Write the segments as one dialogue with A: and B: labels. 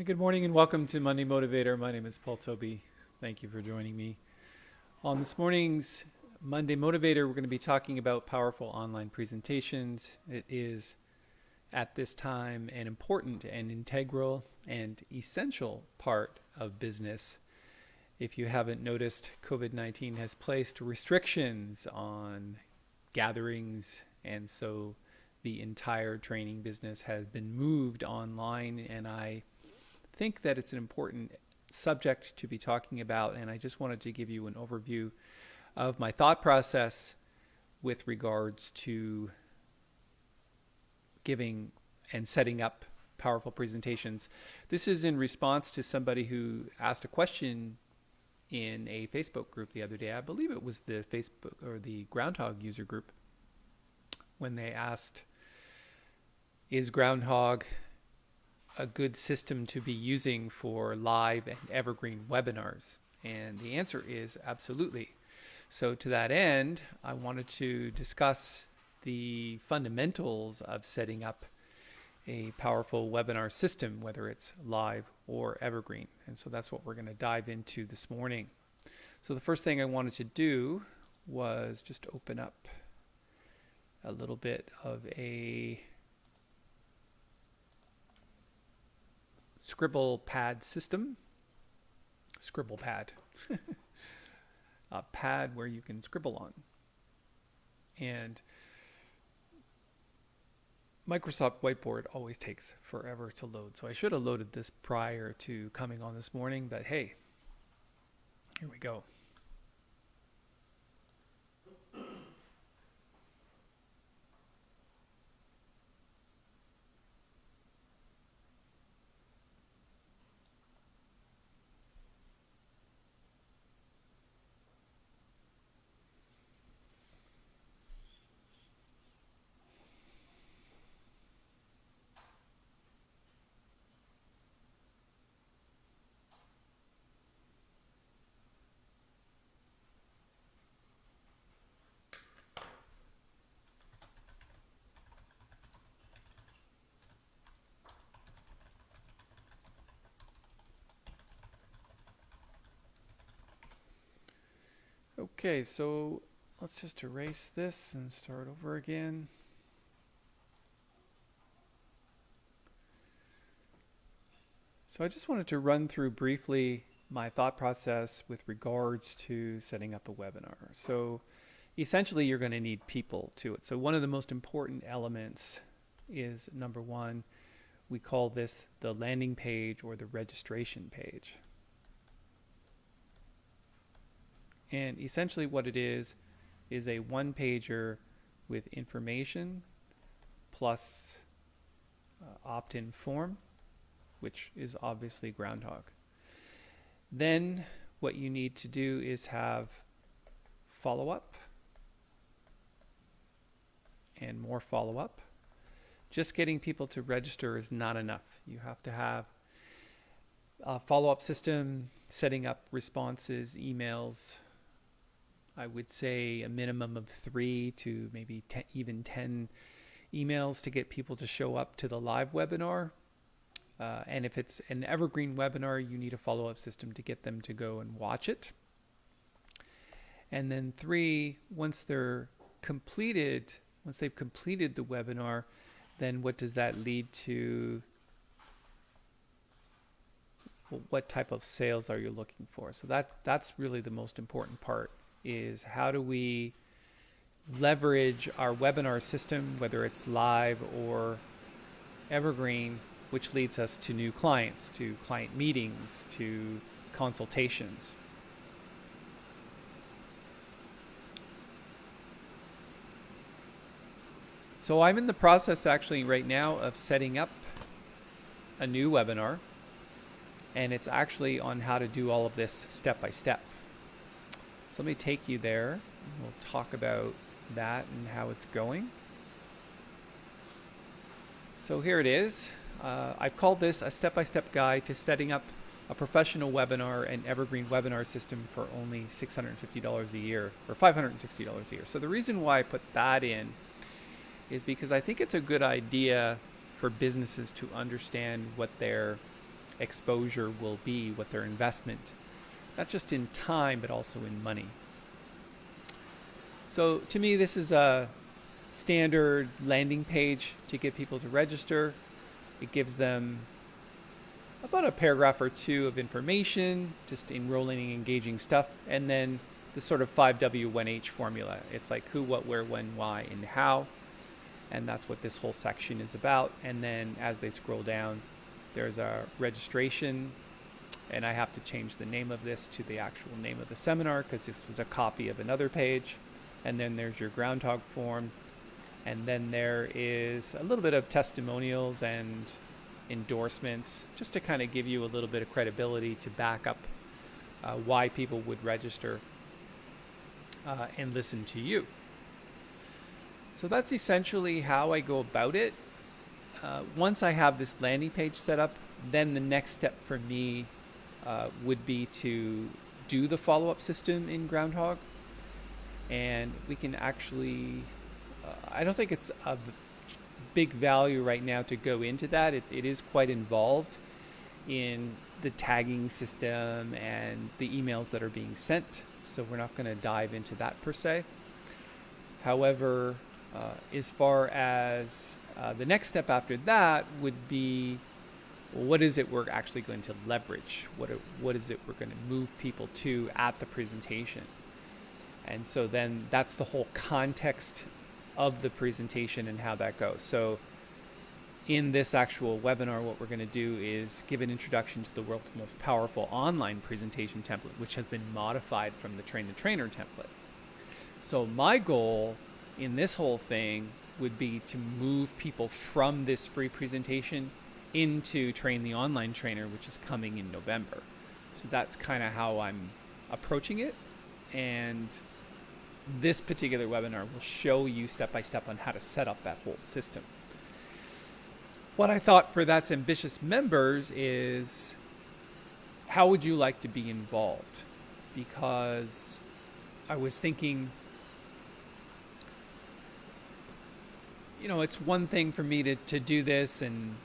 A: Good morning and welcome to Monday Motivator. My name is Tobey. Thank you for joining me. On this morning's Monday Motivator, we're going to be talking about powerful online presentations. It is at this time an important and integral and essential part of business. If you haven't noticed, COVID-19 has placed restrictions on gatherings, and so the entire training business has been moved online, and I think that it's an important subject to be talking about, and I just wanted to give you an overview of my thought process with regards to giving and setting up powerful presentations. This is in response to somebody who asked a question in a Facebook group the other day. I believe it was the Facebook or the Groundhogg user group, when they asked, is Groundhogg a good system to be using for live and evergreen webinars? And the answer is absolutely. So to that end, I wanted to discuss the fundamentals of setting up a powerful webinar system, whether it's live or evergreen. And so that's what we're going to dive into this morning. So the first thing I wanted to do was just open up a little bit of a scribble pad system. Scribble pad. A pad where you can scribble on. And Microsoft Whiteboard always takes forever to load. So I should have loaded this prior to coming on this morning, but hey, here we go. Okay, so let's just erase this and start over again. So I just wanted to run through briefly my thought process with regards to setting up a webinar. So essentially you're going to need people to it. So one of the most important elements is, number one, we call this the landing page or the registration page. And essentially what it is a one-pager with information plus opt-in form, which is obviously Groundhogg. Then what you need to do is have follow-up and more follow-up. Just getting people to register is not enough. You have to have a follow-up system, setting up responses, emails. I would say a minimum of 3 to maybe even 10 emails to get people to show up to the live webinar. And if it's an evergreen webinar, you need a follow-up system to get them to go and watch it. And then 3, once they've completed the webinar, then what does that lead to? Well, what type of sales are you looking for? So that's really the most important part, is how do we leverage our webinar system, whether it's live or evergreen, which leads us to new clients, to client meetings, to consultations. So I'm in the process actually right now of setting up a new webinar, and it's actually on how to do all of this step by step. So let me take you there, and we'll talk about that and how it's going. So here it is. I've called this a step-by-step guide to setting up a professional webinar and evergreen webinar system for only $650 a year, or $560 a year. So the reason why I put that in is because I think it's a good idea for businesses to understand what their exposure will be, what their investment, not just in time, but also in money. So to me, this is a standard landing page to get people to register. It gives them about a paragraph or two of information, just enrolling and engaging stuff, and then the sort of 5W1H formula. It's like who, what, where, when, why, and how. And that's what this whole section is about. And then as they scroll down, there's a registration, and I have to change the name of this to the actual name of the seminar because this was a copy of another page. And then there's your Groundhogg form. And then there is a little bit of testimonials and endorsements, just to kind of give you a little bit of credibility to back up why people would register and listen to you. So that's essentially how I go about it. Once I have this landing page set up, then the next step for me would be to do the follow-up system in Groundhogg. And we can actually, I don't think it's of big value right now to go into that. It is quite involved in the tagging system and the emails that are being sent. So we're not going to dive into that per se. However, as far as the next step after that would be, well, what is it we're actually going to leverage? What is it we're going to move people to at the presentation? And so then that's the whole context of the presentation and how that goes. So in this actual webinar, what we're going to do is give an introduction to the world's most powerful online presentation template, which has been modified from the Train the Trainer template. So my goal in this whole thing would be to move people from this free presentation into Train the Online Trainer, which is coming in November. So that's kind of how I'm approaching it. And this particular webinar will show you step by step on how to set up that whole system. What I thought for That's Ambitious members is, how would you like to be involved? Because I was thinking, you know, it's one thing for me to do this and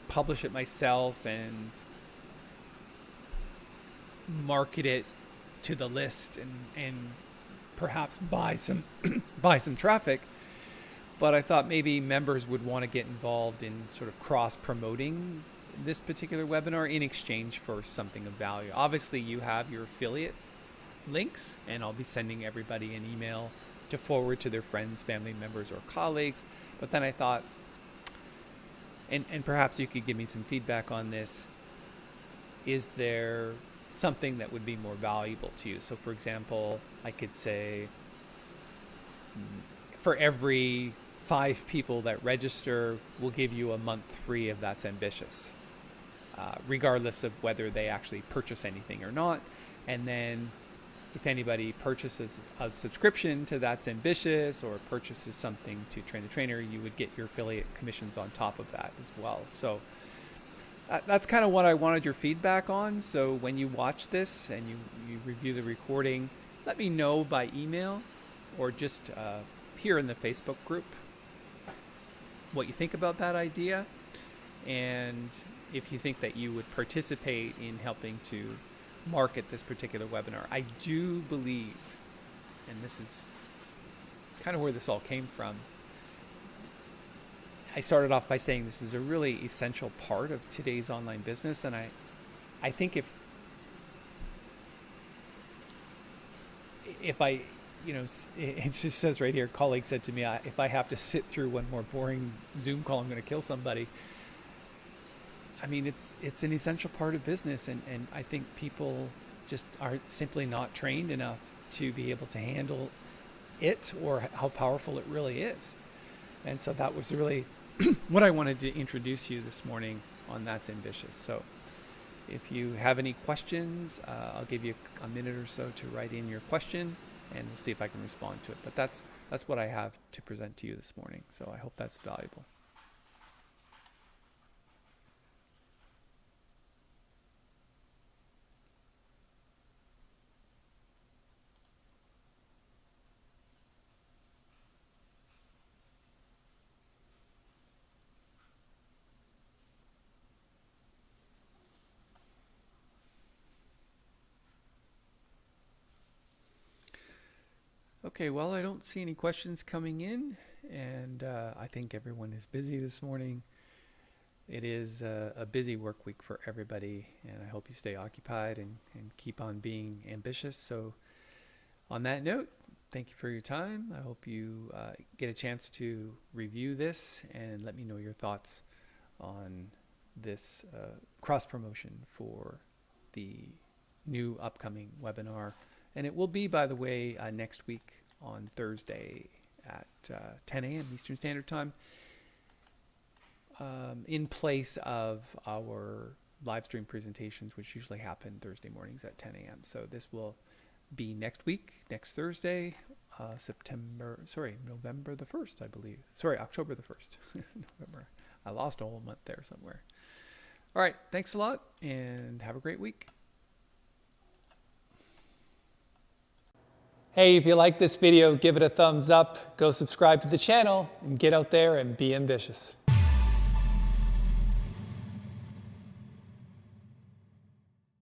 A: publish it myself and market it to the list and perhaps buy some traffic. But I thought maybe members would want to get involved in sort of cross-promoting this particular webinar in exchange for something of value. Obviously, you have your affiliate links, and I'll be sending everybody an email to forward to their friends, family members, or colleagues. But then I thought, and perhaps you could give me some feedback on this, is there something that would be more valuable to you? So for example, I could say, for every 5 people that register, we'll give you a month free of That's Ambitious, regardless of whether they actually purchase anything or not. And then if anybody purchases a subscription to That's Ambitious or purchases something to Train the Trainer, you would get your affiliate commissions on top of that as well. So that's kind of what I wanted your feedback on. So when you watch this and you review the recording, let me know by email or just here in the Facebook group what you think about that idea, and if you think that you would participate in helping to market this particular webinar. I do believe, and this is kind of where this all came from, I started off by saying this is a really essential part of today's online business, and I think if I, you know, it just says right here, a colleague said to me, if I have to sit through one more boring Zoom call, I'm going to kill somebody. I mean, it's an essential part of business, and I think people just are simply not trained enough to be able to handle it or how powerful it really is. And so that was really what I wanted to introduce you this morning on That's Ambitious. So if you have any questions, I'll give you a minute or so to write in your question, and we'll see if I can respond to it. But that's what I have to present to you this morning. So I hope that's valuable. Okay, well, I don't see any questions coming in, and I think everyone is busy this morning. It is a busy work week for everybody, and I hope you stay occupied and keep on being ambitious. So on that note, thank you for your time. I hope you get a chance to review this and let me know your thoughts on this cross-promotion for the new upcoming webinar. And it will be, by the way, next week on Thursday at 10 a.m. Eastern Standard Time, in place of our live stream presentations, which usually happen Thursday mornings at 10 a.m. So this will be next week, next Thursday, November the 1st, I believe. Sorry, October the 1st. November. I lost a whole month there somewhere. All right, thanks a lot, and have a great week. Hey, if you like this video, give it a thumbs up, go subscribe to the channel, and get out there and be ambitious.